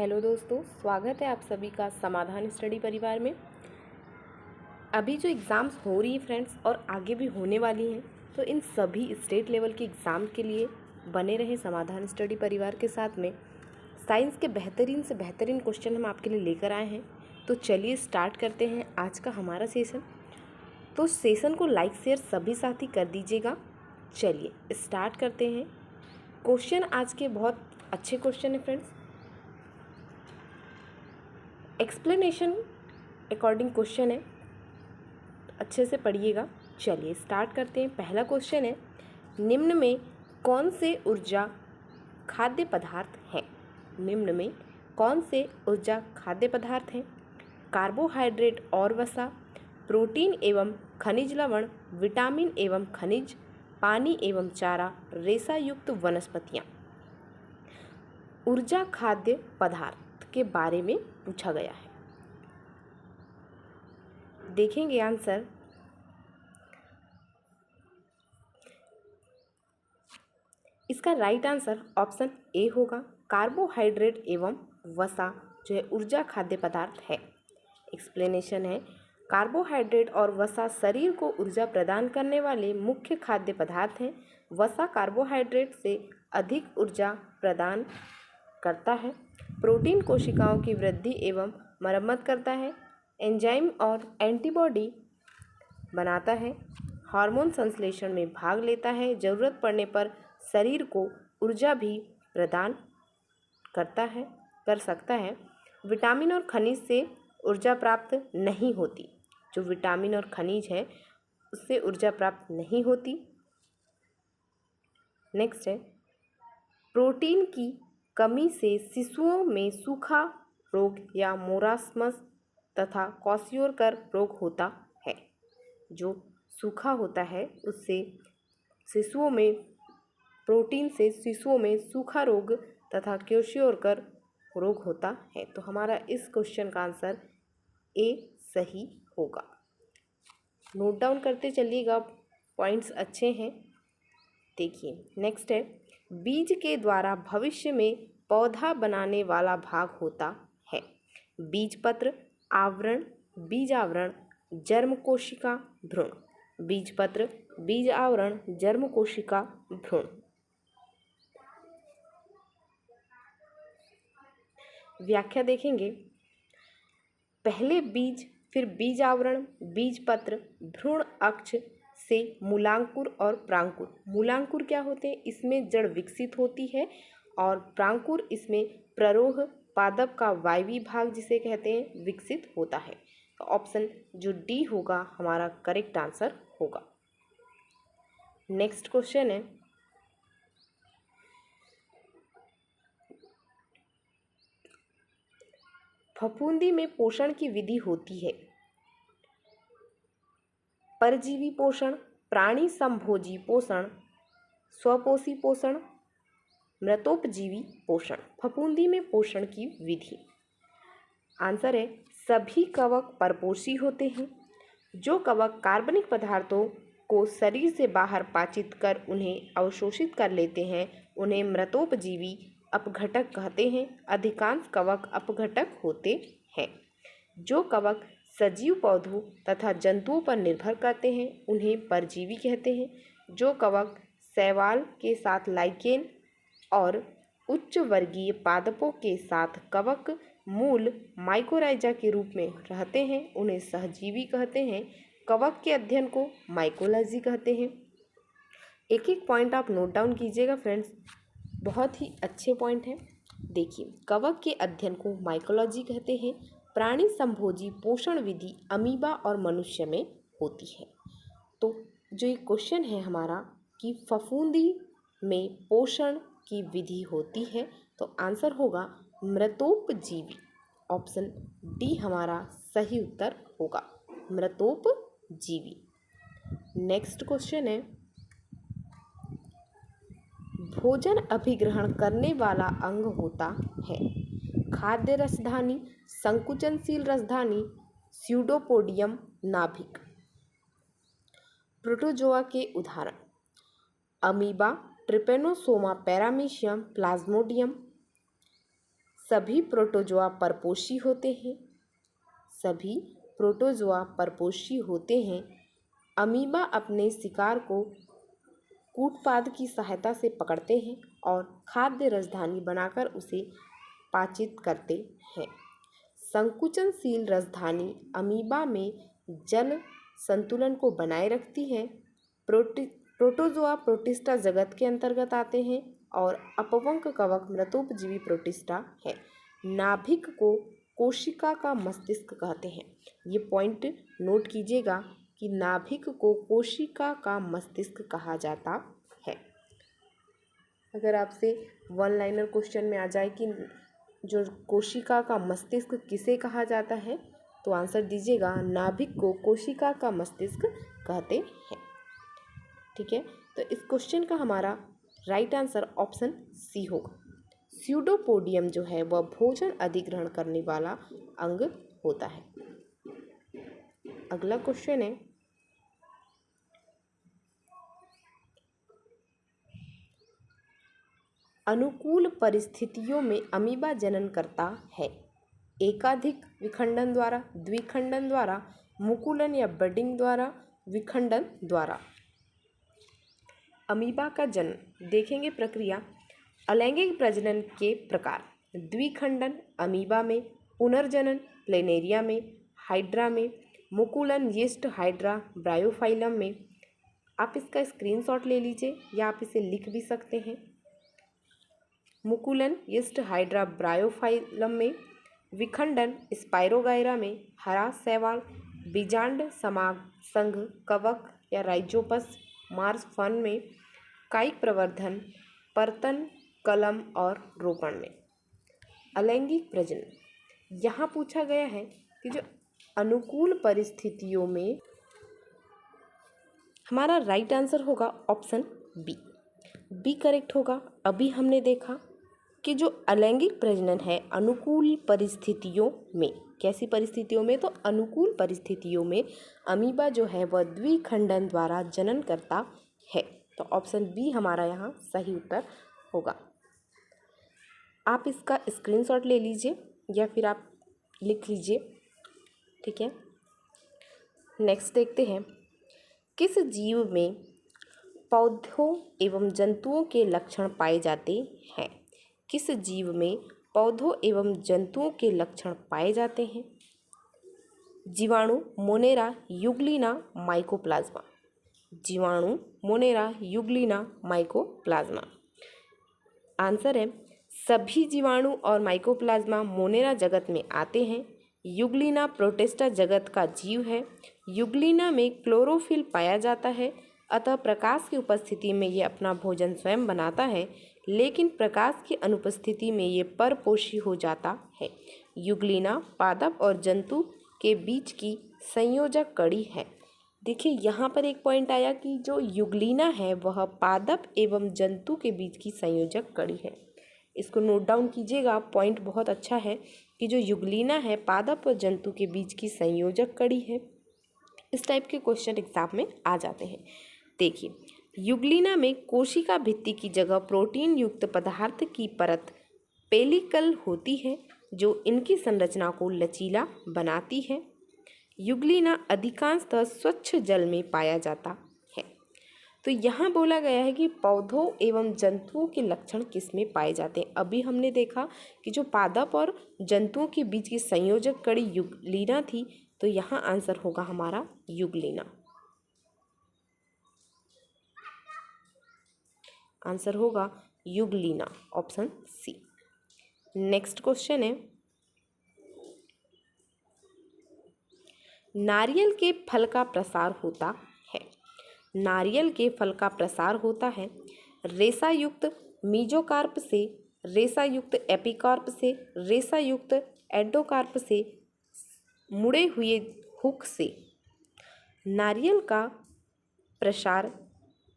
Hello दोस्तों, स्वागत है आप सभी का समाधान स्टडी परिवार में। अभी जो एग्ज़ाम्स हो रही है फ्रेंड्स और आगे भी होने वाली हैं, तो इन सभी स्टेट लेवल के एग्ज़ाम के लिए बने रहे समाधान स्टडी परिवार के साथ में। साइंस के बेहतरीन से बेहतरीन क्वेश्चन हम आपके लिए लेकर आए हैं। तो चलिए स्टार्ट करते हैं आज का हमारा सेशन। तो सेशन को लाइक शेयर सभी साथी कर दीजिएगा। चलिए स्टार्ट करते हैं। क्वेश्चन आज के बहुत अच्छे क्वेश्चन है फ्रेंड्स। एक्सप्लेनेशन अकॉर्डिंग क्वेश्चन है, अच्छे से पढ़िएगा। चलिए स्टार्ट करते हैं। पहला क्वेश्चन है, निम्न में कौन से ऊर्जा खाद्य पदार्थ हैं? निम्न में कौन से ऊर्जा खाद्य पदार्थ हैं? कार्बोहाइड्रेट और वसा, प्रोटीन एवं खनिज लवण, विटामिन एवं खनिज, पानी एवं चारा, रेशा युक्त वनस्पतियाँ। ऊर्जा खाद्य पदार्थ के बारे में पूछा गया है। देखेंगे आंसर। इसका राइट आंसर ऑप्शन ए होगा। कार्बोहाइड्रेट एवं वसा जो है ऊर्जा खाद्य पदार्थ है। एक्सप्लेनेशन है, कार्बोहाइड्रेट और वसा शरीर को ऊर्जा प्रदान करने वाले मुख्य खाद्य पदार्थ हैं। वसा कार्बोहाइड्रेट से अधिक ऊर्जा प्रदान करता है। प्रोटीन कोशिकाओं की वृद्धि एवं मरम्मत करता है। एंजाइम और एंटीबॉडी बनाता है। हार्मोन संश्लेषण में भाग लेता है। ज़रूरत पड़ने पर शरीर को ऊर्जा भी प्रदान कर सकता है। विटामिन और खनिज से ऊर्जा प्राप्त नहीं होती। जो विटामिन और खनिज है उससे ऊर्जा प्राप्त नहीं होती। नेक्स्ट है, प्रोटीन की कमी से शिशुओं में सूखा रोग या मोरास्मस तथा क्वाशियोकर रोग होता है। जो सूखा होता है उससे शिशुओं में प्रोटीन से शिशुओं में सूखा रोग तथा क्वाशियोकर रोग होता है। तो हमारा इस क्वेश्चन का आंसर ए सही होगा। नोट डाउन करते चलिएगा, पॉइंट्स अच्छे हैं। देखिए नेक्स्ट है, बीज के द्वारा भविष्य में पौधा बनाने वाला भाग होता है। बीजपत्र, आवरण, बीज आवरण, जर्म कोशिका, भ्रूण। बीजपत्र, बीज आवरण, जर्म कोशिका, भ्रूण। व्याख्या देखेंगे। पहले बीज, फिर बीज आवरण, बीजपत्र, भ्रूण अक्ष से मूलांकुर और प्रांकुर। मूलांकुर क्या होते हैं? इसमें जड़ विकसित होती है और प्रांकुर इसमें प्ररोह पादप का वायवी भाग जिसे कहते हैं विकसित होता है। तो ऑप्शन जो डी होगा हमारा करेक्ट आंसर होगा। नेक्स्ट क्वेश्चन है, फफूंदी में पोषण की विधि होती है। परजीवी पोषण, प्राणी संभोजी पोषण, स्वपोषी पोषण, मृतोपजीवी पोषण। फफूंदी में पोषण की विधि आंसर है, सभी कवक परपोषी होते हैं। जो कवक कार्बनिक पदार्थों को शरीर से बाहर पाचित कर उन्हें अवशोषित कर लेते हैं उन्हें मृतोपजीवी अपघटक कहते हैं। अधिकांश कवक अपघटक होते हैं। जो कवक सजीव पौधों तथा जंतुओं पर निर्भर करते हैं उन्हें परजीवी कहते हैं। जो कवक शैवाल के साथ लाइकेन और उच्च वर्गीय पादपों के साथ कवक मूल माइकोराइजा के रूप में रहते हैं उन्हें सहजीवी कहते हैं। कवक के अध्ययन को माइकोलॉजी कहते हैं। एक एक पॉइंट आप नोट डाउन कीजिएगा फ्रेंड्स, बहुत ही अच्छे पॉइंट हैं। देखिए, कवक के अध्ययन को माइकोलॉजी कहते हैं। प्राणी संभोजी पोषण विधि अमीबा और मनुष्य में होती है। तो जो ये क्वेश्चन है हमारा कि फफूंदी में पोषण की विधि होती है, तो आंसर होगा मृतोपजीवी। ऑप्शन डी हमारा सही उत्तर होगा, मृतोपजीवी। नेक्स्ट क्वेश्चन है, भोजन अभिग्रहण करने वाला अंग होता है। खाद्य रसधानी, संकुचनशील रसधानी, स्यूडोपोडियम, नाभिक। प्रोटोजोआ के उदाहरण, अमीबा, ट्रिपेनोसोमा पैरामीशियम, प्लाज्मोडियम। सभी प्रोटोजोआ परपोषी होते हैं। सभी प्रोटोजोआ परपोषी होते हैं। अमीबा अपने शिकार को कूटपाद की सहायता से पकड़ते हैं और खाद्य राजधानी बनाकर उसे पाचित करते हैं। संकुचनशील राजधानी अमीबा में जल संतुलन को बनाए रखती है। प्रोटोजोआ प्रोटिस्टा जगत के अंतर्गत आते हैं और अपवंक कवक मृतोपजीवी प्रोटिस्टा है। नाभिक को कोशिका का मस्तिष्क कहते हैं। ये पॉइंट नोट कीजिएगा कि नाभिक को कोशिका का मस्तिष्क कहा जाता है। अगर आपसे वन लाइनर क्वेश्चन में आ जाए कि जो कोशिका का मस्तिष्क किसे कहा जाता है, तो आंसर दीजिएगा नाभिक को कोशिका का मस्तिष्क कहते हैं। ठीक है, तो इस क्वेश्चन का हमारा राइट आंसर ऑप्शन सी होगा। स्यूडोपोडियम जो है वह भोजन अधिग्रहण करने वाला अंग होता है। अगला क्वेश्चन है, अनुकूल परिस्थितियों में अमीबा जनन करता है। एकाधिक विखंडन द्वारा, द्विखंडन द्वारा, मुकुलन या बडिंग द्वारा, विखंडन द्वारा। अमीबा का जन्म देखेंगे प्रक्रिया। अलैंगिक प्रजनन के प्रकार। द्विखंडन अमीबा में, पुनर्जनन प्लेनेरिया में, हाइड्रा में, मुकुलन यीस्ट हाइड्रा ब्रायोफाइलम में। आप इसका स्क्रीनशॉट ले लीजिए या आप इसे लिख भी सकते हैं। मुकुलन यीस्ट हाइड्रा ब्रायोफाइलम में, विखंडन स्पाइरोगाइरा में, हरा शैवाल, बीजांड समाग संघ कवक या राइजोपस मार्स फर्न में, कायिक प्रवर्धन पर्तन कलम और रोपण में। अलैंगिक प्रजनन यहाँ पूछा गया है कि जो अनुकूल परिस्थितियों में, हमारा राइट आंसर होगा ऑप्शन बी। बी करेक्ट होगा। अभी हमने देखा कि जो अलैंगिक प्रजनन है अनुकूल परिस्थितियों में, कैसी परिस्थितियों में, तो अनुकूल परिस्थितियों में अमीबा जो है वह द्विखंडन द्वारा जनन करता है। तो ऑप्शन बी हमारा यहाँ सही उत्तर होगा। आप इसका स्क्रीनशॉट ले लीजिए या फिर आप लिख लीजिए। ठीक है, नेक्स्ट देखते हैं, किस जीव में पौधों एवं जंतुओं के लक्षण पाए जाते हैं। किस जीव में पौधों एवं जंतुओं के लक्षण पाए जाते हैं। जीवाणु मोनेरा यूग्लिना माइकोप्लाज्मा। जीवाणु मोनेरा यूग्लिना माइकोप्लाज्मा। आंसर है सभी जीवाणु और माइकोप्लाज्मा मोनेरा जगत में आते हैं। यूग्लिना प्रोटिस्टा जगत का जीव है। यूग्लिना में क्लोरोफिल पाया जाता है, अतः प्रकाश की उपस्थिति में ये अपना भोजन स्वयं बनाता है, लेकिन प्रकाश की अनुपस्थिति में ये परपोषी हो जाता है। यूग्लिना पादप और जंतु के बीच की संयोजक कड़ी है। देखिए यहाँ पर एक पॉइंट आया कि जो यूग्लिना है वह पादप एवं जंतु के बीच की संयोजक कड़ी है। इसको नोट डाउन कीजिएगा, पॉइंट बहुत अच्छा है कि जो यूग्लिना है पादप और जंतु के बीच की संयोजक कड़ी है। इस टाइप के क्वेश्चन एग्जाम में आ जाते हैं। देखिए, यूग्लिना में कोशिका भित्ति की जगह प्रोटीन युक्त पदार्थ की परत पेलिकल होती है, जो इनकी संरचना को लचीला बनाती है। यूग्लिना अधिकांशतः स्वच्छ जल में पाया जाता है। तो यहाँ बोला गया है कि पौधों एवं जंतुओं के लक्षण किस में पाए जाते हैं। अभी हमने देखा कि जो पादप और जंतुओं के बीच की संयोजक कड़ी यूग्लिना थी, तो यहाँ आंसर होगा हमारा यूग्लिना। आंसर होगा Euglena, option c. Next question है, नारियल के फल का प्रसार होता है। नारियल के फल का प्रसार होता है रेशा युक्त मीजोकार्प से, रेशा युक्त एपिकार्प से, रेशा युक्त एंडोकार्प से, मुड़े हुए हुक से। नारियल का प्रसार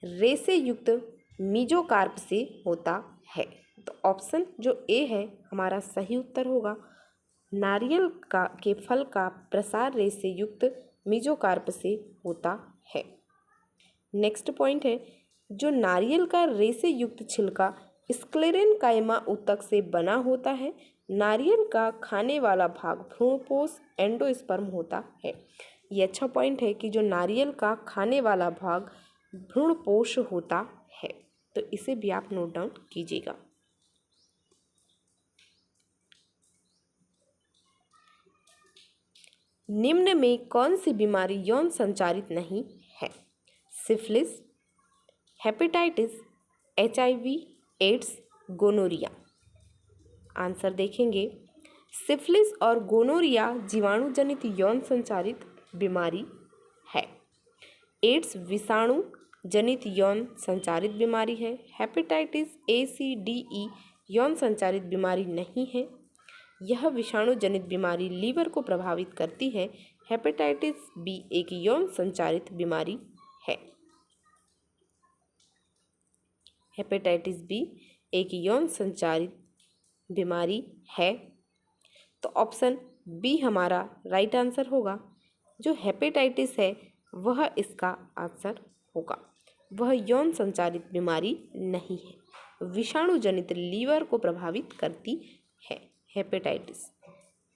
रेशे युक्त मीजोकार्प से होता है। तो ऑप्शन जो ए है हमारा सही उत्तर होगा। नारियल के फल का प्रसार रेशे युक्त मीजोकार्प से होता है। नेक्स्ट पॉइंट है, जो नारियल का रेशे युक्त छिलका स्क्लेरेनकाइमा ऊतक से बना होता है, नारियल का खाने वाला भाग भ्रूणपोष एंडोस्पर्म होता है। ये अच्छा पॉइंट है कि जो नारियल का खाने वाला भाग भ्रूणपोष होता है, तो इसे भी आप नोट डाउन कीजिएगा। निम्न में कौन सी बीमारी यौन संचारित नहीं है? Syphilis, hepatitis, HIV, AIDS, gonorrhoea. Answer देखेंगे, सिफिलिस और गोनोरिया जीवाणु जनित यौन संचारित बीमारी है। एड्स विषाणु जनित यौन संचारित बीमारी है। Hepatitis A, C, D, E यौन संचारित बीमारी नहीं है। यह विषाणु जनित बीमारी लीवर को प्रभावित करती है। हेपेटाइटिस B एक यौन संचारित बीमारी है। हेपेटाइटिस B एक यौन संचारित बीमारी है। तो ऑप्शन बी हमारा राइट आंसर होगा। जो हेपेटाइटिस है वह इसका आंसर होगा। वह यौन संचारित बीमारी नहीं है, विषाणु जनित लीवर को प्रभावित करती है हेपेटाइटिस।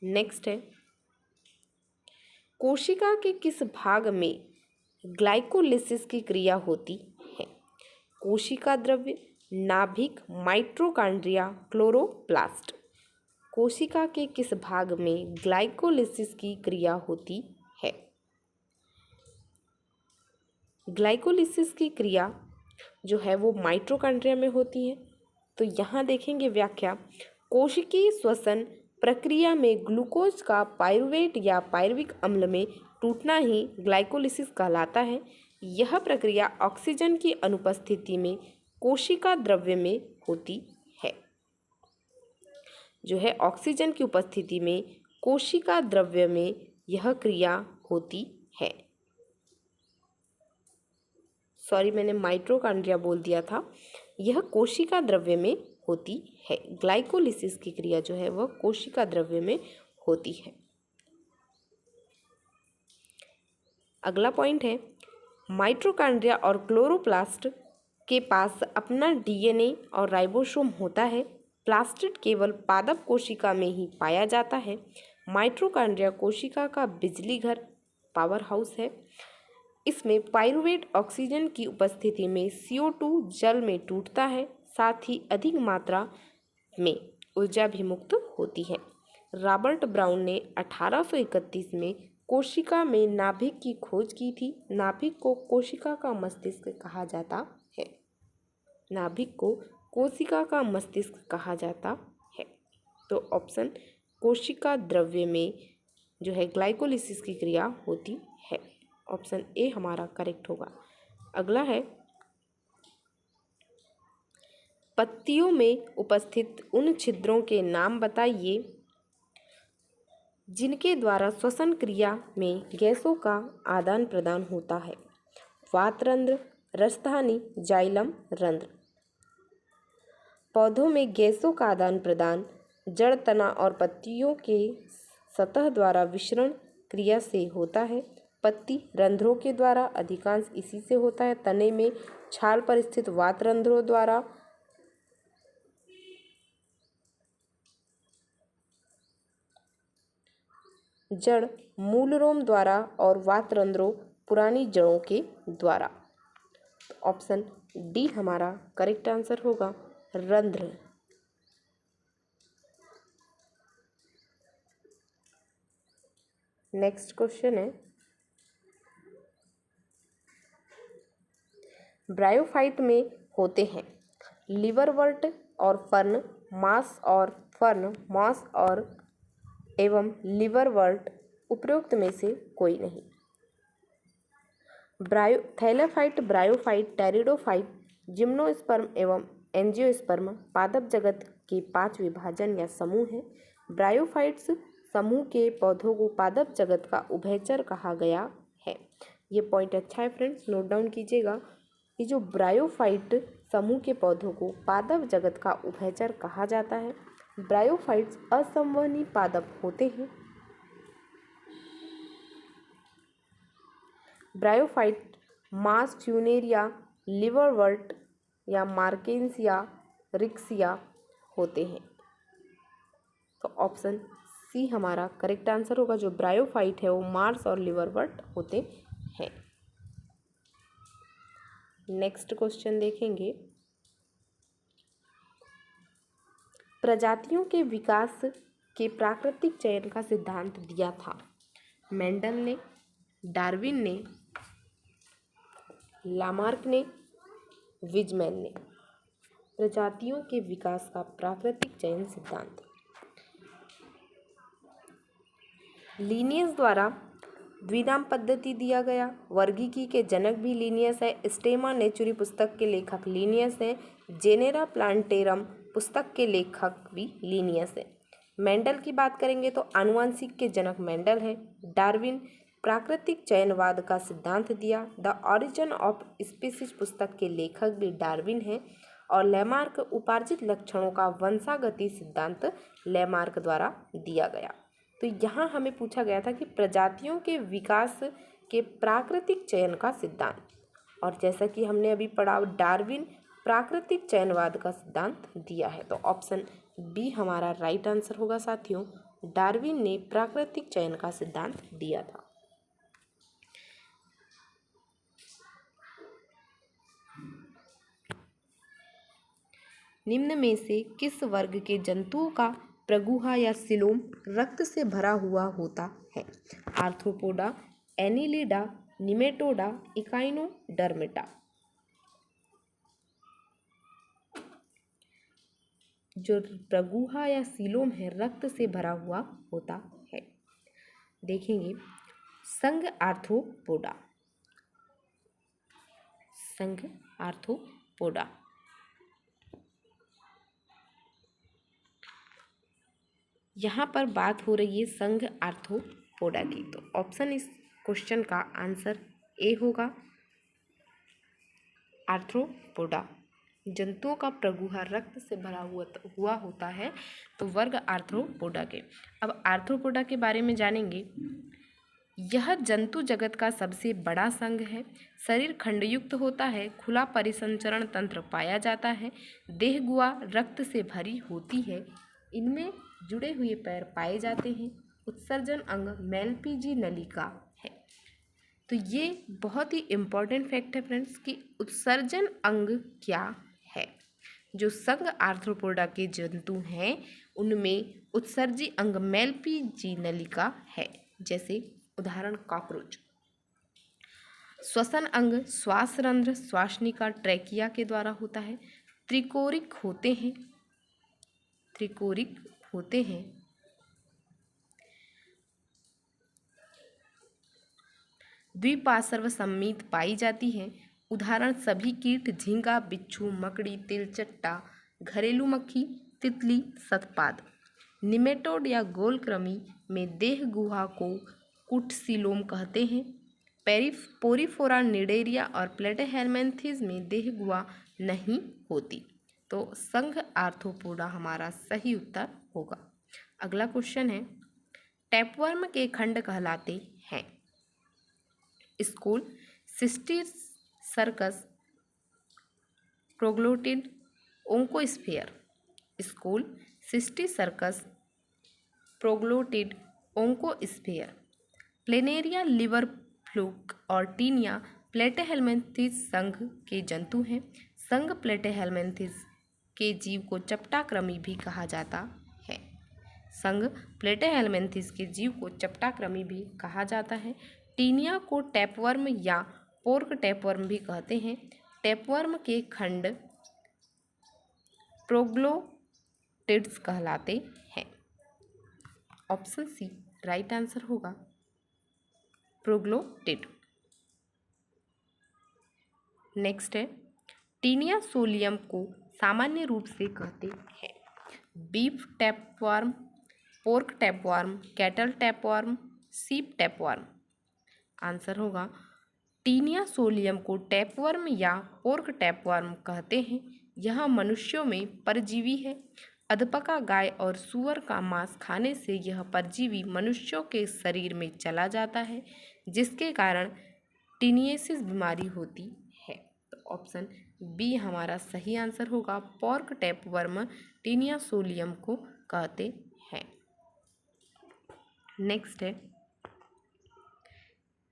नेक्स्ट है, कोशिका के किस भाग में ग्लाइकोलिसिस की क्रिया होती है? कोशिका द्रव्य, नाभिक, माइटोकॉन्ड्रिया, क्लोरोप्लास्ट। कोशिका के किस भाग में ग्लाइकोलिसिस की क्रिया होती है? ग्लाइकोलिसिस की क्रिया जो है वो माइटोकॉन्ड्रिया में होती है। तो यहाँ देखेंगे व्याख्या, कोशिकीय श्वसन प्रक्रिया में ग्लूकोज का पाइरुवेट या पायरुविक अम्ल में टूटना ही ग्लाइकोलिसिस कहलाता है। यह प्रक्रिया ऑक्सीजन की अनुपस्थिति में कोशिका द्रव्य में होती है। जो है ऑक्सीजन की उपस्थिति में कोशिका द्रव्य में यह क्रिया होती है। सॉरी, मैंने माइटोकॉन्ड्रिया बोल दिया था। यह कोशिका द्रव्य में होती है। ग्लाइकोलिसिस की क्रिया जो है वह कोशिका द्रव्य में होती है। अगला पॉइंट है, माइटोकॉन्ड्रिया और क्लोरोप्लास्ट के पास अपना DNA और राइबोसोम होता है। प्लास्टिड केवल पादप कोशिका में ही पाया जाता है। माइटोकॉन्ड्रिया कोशिका का बिजली घर, पावर हाउस है। इसमें पाइरुवेट ऑक्सीजन की उपस्थिति में CO2 जल में टूटता है, साथ ही अधिक मात्रा में ऊर्जा भी मुक्त होती है। रॉबर्ट ब्राउन ने 1831 में कोशिका में नाभिक की खोज की थी। नाभिक को कोशिका का मस्तिष्क कहा जाता है। नाभिक को कोशिका का मस्तिष्क कहा जाता है। तो ऑप्शन कोशिका द्रव्य में जो है ग्लाइकोलिसिस की क्रिया होती है। ऑप्शन ए हमारा करेक्ट होगा। अगला है, पत्तियों में उपस्थित उन छिद्रों के नाम बताइए जिनके द्वारा श्वसन क्रिया में गैसों का आदान प्रदान होता है। वातरंध्र, रसधानी, जाइलम रंध्र। पौधों में गैसों का आदान प्रदान जड़, तना और पत्तियों के सतह द्वारा विसरण क्रिया से होता है। पत्ती रंध्रों के द्वारा, अधिकांश इसी से होता है। तने में छाल पर स्थित वातरंध्रों द्वारा। जड़ मूलरोम द्वारा और वातरंध्रों पुरानी जड़ों के द्वारा। ऑप्शन डी हमारा करेक्ट आंसर होगा, रंध्र। नेक्स्ट क्वेश्चन है, ब्रायोफाइट में होते हैं लिवरवर्ट और फर्न, मास और फर्न, मास और एवं लिवरवर्ट उपरोक्त में से कोई नहीं। थैलेफाइट, ब्रायोफाइट, टेरिडोफाइट, जिम्नोस्पर्म एवं एंजियोस्पर्म पादप जगत के 5 विभाजन या समूह हैं। ब्रायोफाइट्स समूह के पौधों को पादप जगत का उभयचर कहा गया है। ये पॉइंट अच्छा है फ्रेंड्स, नोट डाउन कीजिएगा। ये जो ब्रायोफाइट समूह के पौधों को पादप जगत का उभयचर कहा जाता है। ब्रायोफाइट्स असंवहनी पादप होते हैं। ब्रायोफाइट मास फ्यूनेरिया, लिवरवर्ट या मार्केंसिया, रिक्सिया होते हैं। तो ऑप्शन सी हमारा करेक्ट आंसर होगा। जो ब्रायोफाइट है वो मार्स और लिवरवर्ट होते हैं। नेक्स्ट क्वेश्चन देखेंगे, प्रजातियों के विकास के प्राकृतिक चयन का सिद्धांत दिया था? मेंडल ने, डार्विन ने, लामार्क ने, विजमैन ने। प्रजातियों के विकास का प्राकृतिक चयन सिद्धांत लिनियस द्वारा द्विनाम पद्धति दिया गया। वर्गीकी के जनक भी लिनियस है। स्टेमा नेचुरी पुस्तक के लेखक लिनियस हैं। जेनेरा प्लांटेरम पुस्तक के लेखक भी लिनियस है। मेंडल की बात करेंगे तो आनुवंशिक के जनक मेंडल है। डार्विन प्राकृतिक चयनवाद का सिद्धांत दिया। द ऑरिजिन ऑफ स्पीसीज पुस्तक के लेखक भी डार्विन हैं। और लैमार्क उपार्जित लक्षणों का वंशागति सिद्धांत लैमार्क द्वारा दिया गया। तो यहाँ हमें पूछा गया था कि प्रजातियों के विकास के प्राकृतिक चयन का सिद्धांत, और जैसा कि हमने अभी पढ़ा डार्विन प्राकृतिक चयनवाद का सिद्धांत दिया है। तो ऑप्शन बी हमारा राइट आंसर होगा साथियों। डार्विन ने प्राकृतिक चयन का सिद्धांत दिया था। निम्न में से किस वर्ग के जंतुओं का प्रगुहा या सिलोम रक्त से भरा हुआ होता है? Arthropoda, Annelida, Nematoda, Echinodermata. जो प्रगुहा या सिलोम है रक्त से भरा हुआ होता है। देखेंगे संघ आर्थ्रोपोडा, संघ आर्थ्रोपोडा। यहाँ पर बात हो रही है संघ आर्थ्रोपोडा की। तो ऑप्शन इस क्वेश्चन का आंसर ए होगा, आर्थ्रोपोडा। जंतुओं का प्रगुहा रक्त से भरा हुआ होता है, तो वर्ग आर्थ्रोपोडा के। अब आर्थ्रोपोडा के बारे में जानेंगे। यह जंतु जगत का सबसे बड़ा संघ है। शरीर खंडयुक्त होता है। खुला परिसंचरण तंत्र पाया जाता है। देह गुहा रक्त से भरी होती है। इनमें जुड़े हुए पैर पाए जाते हैं। उत्सर्जन अंग मेलपीजी नलिका है। तो ये बहुत ही इम्पॉर्टेंट फैक्ट है फ्रेंड्स कि उत्सर्जन अंग क्या है। जो संघ आर्थ्रोपोडा के जंतु हैं उनमें उत्सर्जी अंग मेलपीजी नलिका है। जैसे उदाहरण कॉकरोच। श्वसन अंग श्वासरंध्र श्वासनिका ट्रैकिया के द्वारा होता है। त्रिकोरिक होते हैं, त्रिकोरिक होते हैं। द्विपार्श्व सम्मित पाई जाती है। उदाहरण सभी कीट, झींगा, बिच्छू, मकड़ी, तिलचट्टा, घरेलू मक्खी, तितली, शतपाद। निमेटोड या गोलकृमि में देह गुहा को कुटसिलोम कहते हैं। पोरीफोरा, निडेरिया और प्लेटेहेल्मिन्थेस में देह गुहा नहीं होती। तो संघ आर्थ्रोपोडा हमारा सही उत्तर होगा। अगला क्वेश्चन है, टैपवर्म के खंड कहलाते हैं? Scolex, cysticercus, proglottid, oncosphere. Scolex, cysticercus, proglottid, oncosphere. Planaria, liver fluke और टीनिया प्लेटेहेल्मिन्थेस संघ के जंतु हैं। संघ प्लेटेहेल्मिन्थेस के जीव को चपटाकृमि भी कहा जाता है। संघ प्लेटेहेल्मिन्थेस के जीव को चपटाकृमि भी कहा जाता है। टीनिया को टैपवर्म या पोर्क टैपवर्म भी कहते हैं। टैपवर्म के खंड प्रोग्लोटिड्स कहलाते हैं। ऑप्शन सी राइट आंसर होगा, प्रोग्लोटिड। नेक्स्ट है, टीनिया सोलियम को सामान्य रूप से कहते हैं? Beef tapeworm, pork tapeworm, cattle tapeworm, सीप टैपवर्म। आंसर होगा टीनिया सोलियम को टैपवर्म या पोर्क टैपवर्म कहते हैं। यह मनुष्यों में परजीवी है। अधपका गाय और सूअर का मांस खाने से यह परजीवी मनुष्यों के शरीर में चला जाता है, जिसके कारण टीनियसिस बीमारी होती है। तो ऑप्शन बी हमारा सही आंसर होगा। पोर्क टैपवर्म टीनिया सोलियम को कहते हैं। नेक्स्ट है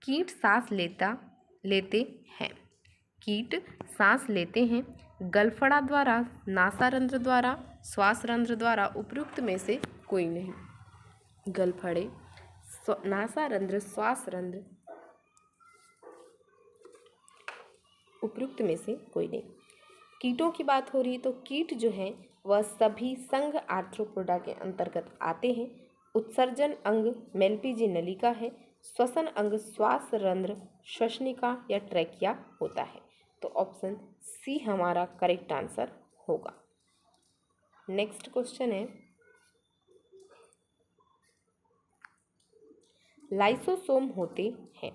कीट सांस लेते हैं। कीट सांस लेते हैं गलफड़ा द्वारा, नासारंध्र द्वारा, श्वासरंध्र द्वारा, उपयुक्त में से कोई नहीं। गलफड़े, नासारंध्र, श्वासरंध्र, उपयुक्त में से कोई नहीं। कीटों की बात हो रही है तो कीट जो है वह सभी संघ आर्थ्रोपोडा के अंतर्गत आते हैं। उत्सर्जन अंग मेलपीजी नलिका है। श्वसन अंग श्वास रंध्र, श्वसनिका या ट्रैकिया होता है। तो ऑप्शन सी हमारा करेक्ट आंसर होगा। नेक्स्ट क्वेश्चन है लाइसोसोम होते हैं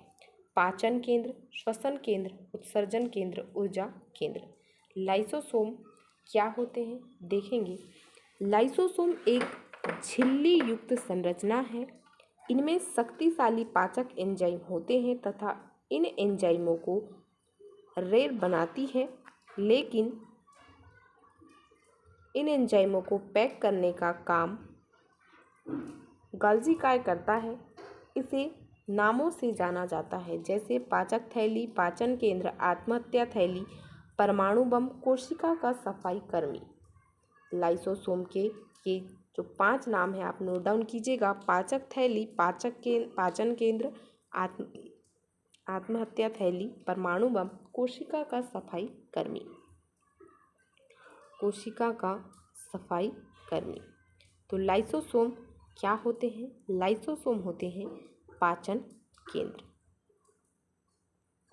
पाचन केंद्र, श्वसन केंद्र, उत्सर्जन केंद्र, ऊर्जा केंद्र। लाइसोसोम क्या होते हैं देखेंगे। लाइसोसोम एक झिल्ली युक्त संरचना है। इनमें शक्तिशाली पाचक एंजाइम होते हैं तथा इन एंजाइमों को रेर बनाती है, लेकिन इन एंजाइमों को पैक करने का काम गोल्गी काय करता है। इसे नामों से जाना जाता है जैसे पाचक थैली, पाचन केंद्र, आत्महत्या थैली, परमाणु बम, कोशिका का सफाई कर्मी। लाइसोसोम के ये जो 5 नाम है आप नोट डाउन कीजिएगा। पाचक थैली, पाचन केंद्र, आत्महत्या थैली, परमाणु बम, कोशिका का सफाई कर्मी। कोशिका का सफाई कर्मी। तो लाइसोसोम क्या होते हैं? लाइसोसोम होते हैं पाचन केंद्र।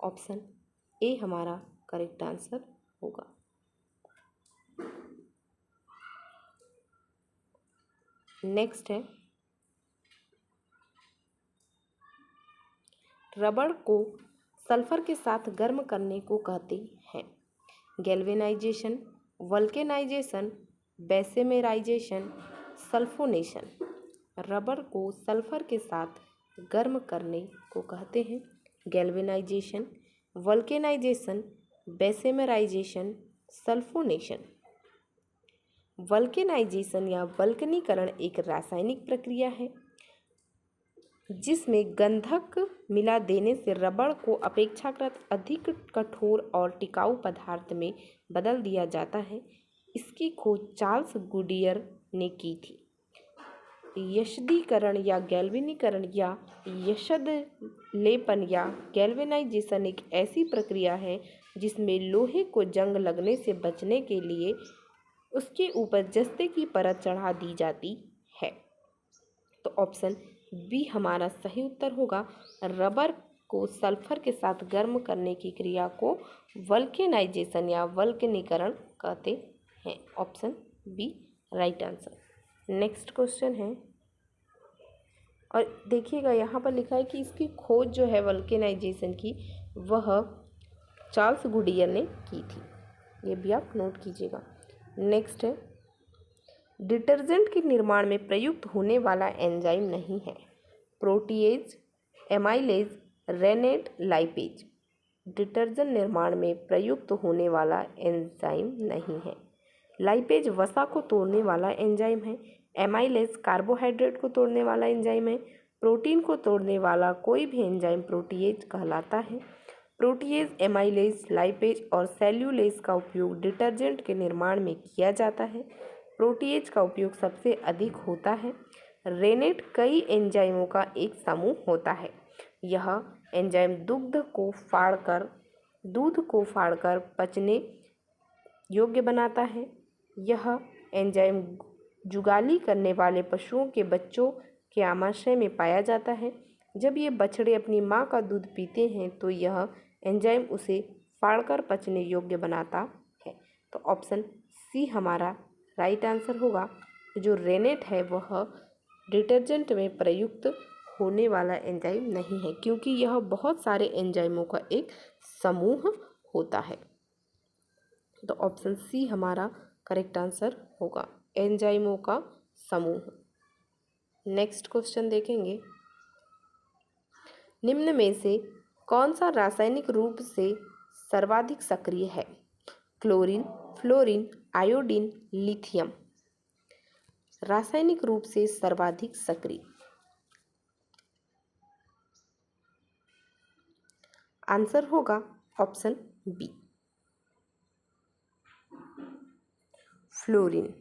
ऑप्शन ए हमारा करेक्ट आंसर होगा। नेक्स्ट है रबड़ को सल्फर के साथ गर्म करने को कहते हैं गैल्वेनाइजेशन, वल्केनाइजेशन, बेसेमेराइजेशन, सल्फोनेशन। रबड़ को सल्फर के साथ गर्म करने को कहते हैं गैल्वेनाइजेशन, वल्केनाइजेशन, बेसेमेराइजेशन, सल्फोनेशन। वल्केनाइजेशन या वल्कनीकरण एक रासायनिक प्रक्रिया है जिसमें गंधक मिला देने से रबड़ को अपेक्षाकृत अधिक कठोर और टिकाऊ पदार्थ में बदल दिया जाता है। इसकी खोज चार्ल्स गुडियर ने की थी। यशदीकरण या गैल्वेनीकरण या यशद लेपन या गैल्वेनाइजेशन एक ऐसी प्रक्रिया है जिसमें लोहे को जंग लगने से बचने के लिए उसके ऊपर जस्ते की परत चढ़ा दी जाती है। तो ऑप्शन बी हमारा सही उत्तर होगा। रबर को सल्फर के साथ गर्म करने की क्रिया को वल्केनाइजेशन या वल्कनीकरण कहते हैं। Option b right answer. Next question है और देखिएगा यहाँ पर लिखा है कि इसकी खोज जो है वल्केनाइजेशन की वह चार्ल्स गुडियर ने की थी। ये भी आप नोट कीजिएगा। नेक्स्ट है डिटर्जेंट के निर्माण में प्रयुक्त होने वाला एंजाइम नहीं है protease, amylase, rennet, lipase. Detergent निर्माण में प्रयुक्त होने वाला एंजाइम नहीं है। लाइपेज वसा को तोड़ने वाला एंजाइम है। एमाइलेज कार्बोहाइड्रेट को तोड़ने वाला एंजाइम है। प्रोटीन को तोड़ने वाला कोई भी एंजाइम प्रोटीएज कहलाता है। प्रोटीएज, एमाइलेज, लाइपेज और सेल्यूलेज का उपयोग डिटर्जेंट के निर्माण में किया जाता है। प्रोटीएज का उपयोग सबसे अधिक होता है। रेनेट कई एंजाइमों का एक समूह होता है। यह एंजाइम दूध को फाड़कर पचने योग्य बनाता है। यह एंजाइम जुगाली करने वाले पशुओं के बच्चों के आमाशय में पाया जाता है। जब ये बछड़े अपनी माँ का दूध पीते हैं तो यह एंजाइम उसे फाड़कर पचने योग्य बनाता है। तो ऑप्शन सी हमारा राइट आंसर होगा। जो रेनेट है वह डिटर्जेंट में प्रयुक्त होने वाला एंजाइम नहीं है क्योंकि यह बहुत सारे एंजाइमों का एक समूह होता है। तो ऑप्शन सी हमारा करेक्ट आंसर होगा, एंजाइमों का समूह। नेक्स्ट क्वेश्चन देखेंगे निम्न में से कौन सा रासायनिक रूप से सर्वाधिक सक्रिय है? Chlorine, fluorine, iodine, lithium. रासायनिक रूप से सर्वाधिक सक्रिय आंसर होगा ऑप्शन बी, फ्लोरीन।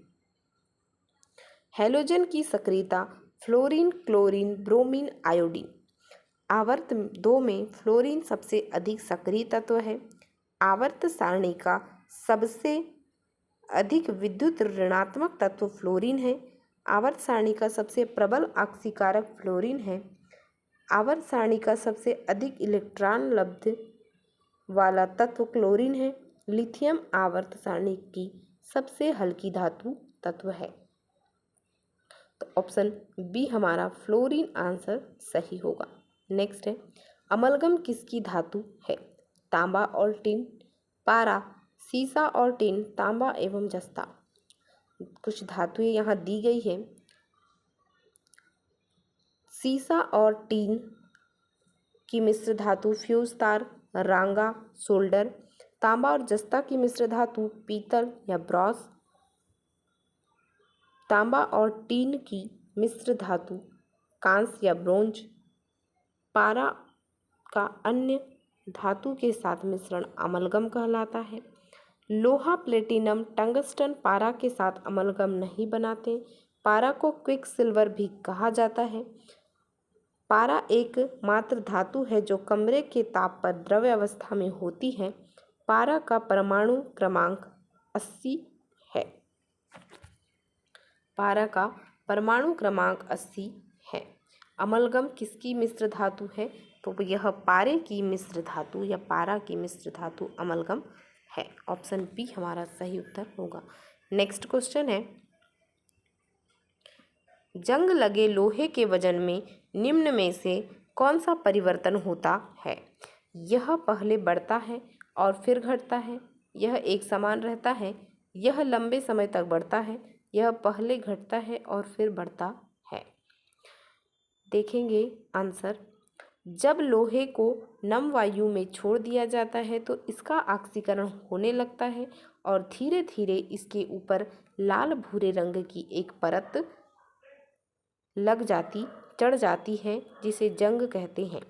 हैलोजन की सक्रियता फ्लोरीन, क्लोरीन, ब्रोमीन, आयोडीन। आवर्त 2 में फ्लोरीन सबसे अधिक सक्रिय तत्व है। आवर्त सारणी का सबसे अधिक विद्युत ऋणात्मक तत्व फ्लोरीन है। आवर्त सारणी का सबसे प्रबल ऑक्सीकारक फ्लोरीन है। आवर्त सारणी का सबसे अधिक इलेक्ट्रॉन लब्ध वाला तत्व क्लोरीन है। लिथियम आवर्त सारणी की सबसे हल्की धातु तत्व है। तो ऑप्शन बी हमारा फ्लोरीन आंसर सही होगा। नेक्स्ट है, अमलगम किसकी धातु है? तांबा और टिन, पारा, सीसा और टिन, तांबा एवं जस्ता। कुछ धातुएं यहाँ दी गई है। सीसा और टिन की मिश्र धातु फ्यूज तार, रांगा, सोल्डर। तांबा और जस्ता की मिश्र धातु पीतल या ब्रॉस। तांबा और टीन की मिश्र धातु कांस या ब्रोंज। पारा का अन्य धातु के साथ मिश्रण अमलगम कहलाता है। लोहा, प्लेटिनम, टंगस्टन पारा के साथ अमलगम नहीं बनाते। पारा को क्विक सिल्वर भी कहा जाता है। पारा एक मात्र धातु है जो कमरे के ताप पर द्रव्य अवस्था में होती है। पारा का परमाणु क्रमांक 80 है। पारा का परमाणु क्रमांक 80 है। अमलगम किसकी मिश्र धातु है? तो यह पारे की मिश्र धातु या पारा की मिश्र धातु अमलगम है। ऑप्शन बी हमारा सही उत्तर होगा। नेक्स्ट क्वेश्चन है, जंग लगे लोहे के वजन में निम्न में से कौन सा परिवर्तन होता है? यह पहले बढ़ता है और फिर घटता है। यह एक समान रहता है। यह लंबे समय तक बढ़ता है। यह पहले घटता है और फिर बढ़ता है। देखेंगे आंसर। जब लोहे को नम वायु में छोड़ दिया जाता है तो इसका ऑक्सीकरण होने लगता है और धीरे धीरे इसके ऊपर लाल भूरे रंग की एक परत चढ़ जाती है जिसे जंग कहते हैं।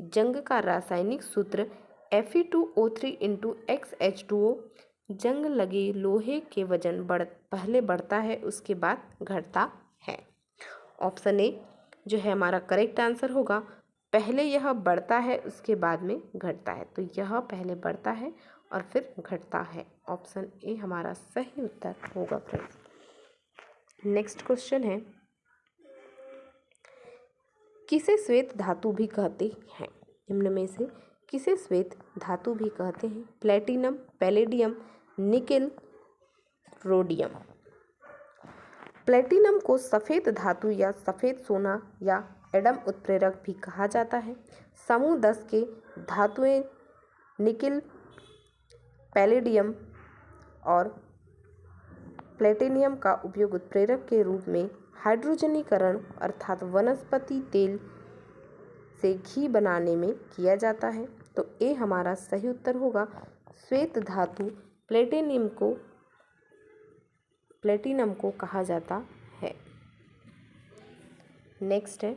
जंग का रासायनिक सूत्र Fe2O3 जंग लगे लोहे के वजन पहले बढ़ता है उसके बाद घटता है। ऑप्शन ए जो है हमारा करेक्ट आंसर होगा। पहले यह बढ़ता है उसके बाद में घटता है, तो यह पहले बढ़ता है और फिर घटता है। ऑप्शन ए हमारा सही उत्तर होगा फ्रेंड्स। नेक्स्ट क्वेश्चन है, किसे श्वेत धातु भी कहते हैं? निम्न में से किसे श्वेत धातु भी कहते हैं? Platinum, palladium, nickel, rhodium. Platinum को सफ़ेद धातु या सफ़ेद सोना या एडम उत्प्रेरक भी कहा जाता है। समूह 10 के धातुएं निकेल, पैलेडियम और प्लेटिनियम का उपयोग उत्प्रेरक के रूप में हाइड्रोजनीकरण अर्थात वनस्पति तेल से घी बनाने में किया जाता है। तो ए हमारा सही उत्तर होगा। श्वेत धातु प्लेटिनम को कहा जाता है। नेक्स्ट है,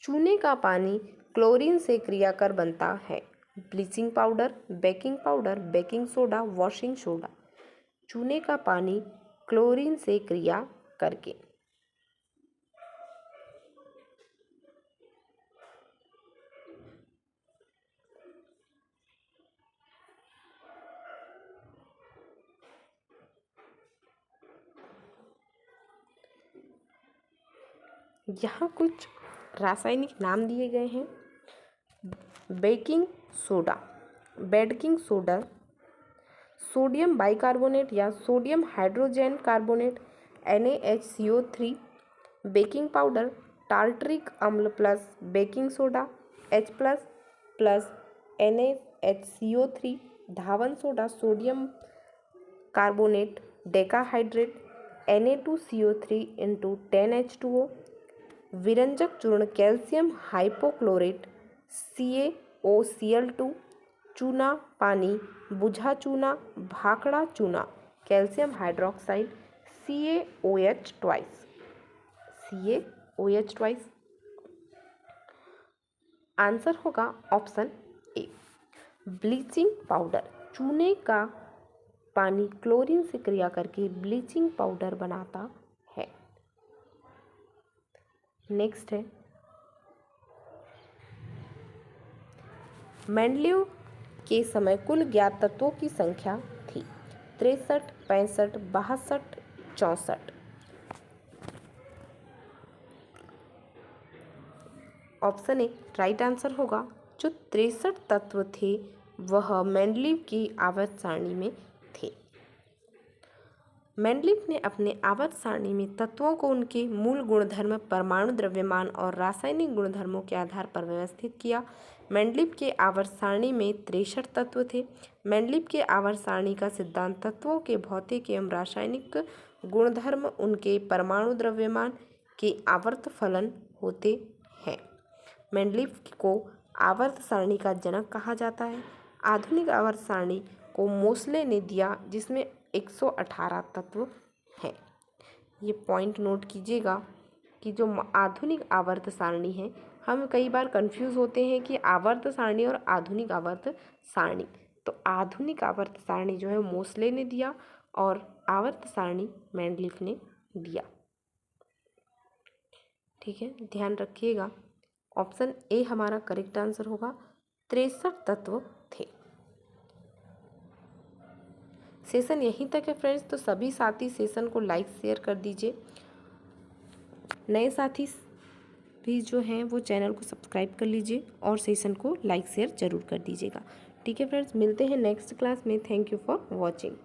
चूने का पानी क्लोरीन से क्रिया कर बनता है। Bleaching powder, baking soda, washing soda. चूने का पानी क्लोरीन से क्रिया करके। यहाँ कुछ रासायनिक नाम दिए गए हैं। बेकिंग सोडा, सोडियम बाइकार्बोनेट या sodium hydrogen carbonate NaHCO3। Baking powder, tartaric अम्ल plus baking soda H plus NaHCO3। धावन soda, sodium carbonate decahydrate Na2CO3 × 10H2O। विरंजक चूर्ण, कैल्शियम हाइपोक्लोरेट CaOCl2। चूना पानी, बुझा चूना, भाखड़ा चूना, कैल्शियम हाइड्रोक्साइड CaOH2। आंसर होगा ऑप्शन ए, ब्लीचिंग पाउडर। चूने का पानी क्लोरीन से क्रिया करके ब्लीचिंग पाउडर बनाता है। नेक्स्ट है, मेंडलीव के समय कुल ज्ञात तत्वों की संख्या थी 63, 65, 62, 64। ऑप्शन ए राइट आंसर होगा। जो 63 तत्व थे वह मेंडलीव की आवर्त सारणी में थे। मेंडलीव ने अपने आवर्त सारणी में तत्वों को उनके मूल गुणधर्म, परमाणु द्रव्यमान और रासायनिक गुणधर्मों के आधार पर व्यवस्थित किया। मेंडलीव के आवर्त सारणी में 63 तत्व थे। मेंडलीव के आवर्त सारणी का सिद्धांत तत्वों के भौतिक एवं रासायनिक गुणधर्म उनके परमाणु द्रव्यमान के आवर्त फलन होते हैं। मेंडलीव को आवर्त सारणी का जनक कहा जाता है। आधुनिक आवर्त सारणी को मोसले ने दिया, जिसमें 118 तत्व हैं। ये पॉइंट नोट कीजिएगा कि जो आधुनिक आवर्त सारणी है, हम कई बार कंफ्यूज होते हैं कि आवर्त सारणी और आधुनिक आवर्त सारणी। तो आधुनिक आवर्त सारणी जो है मोसले ने दिया और आवर्त सारणी मेंडलीव ने दिया। ठीक है, ध्यान रखिएगा। ऑप्शन ए हमारा करेक्ट आंसर होगा। 63 तत्व थे। सेशन यहीं तक है फ्रेंड्स, तो सभी साथी सेशन को लाइक शेयर कर दीजिए। नए साथी भी जो हैं वो चैनल को सब्सक्राइब कर लीजिए और सेशन को लाइक शेयर जरूर कर दीजिएगा। ठीक है फ्रेंड्स, मिलते हैं नेक्स्ट क्लास में। Thank you for watching.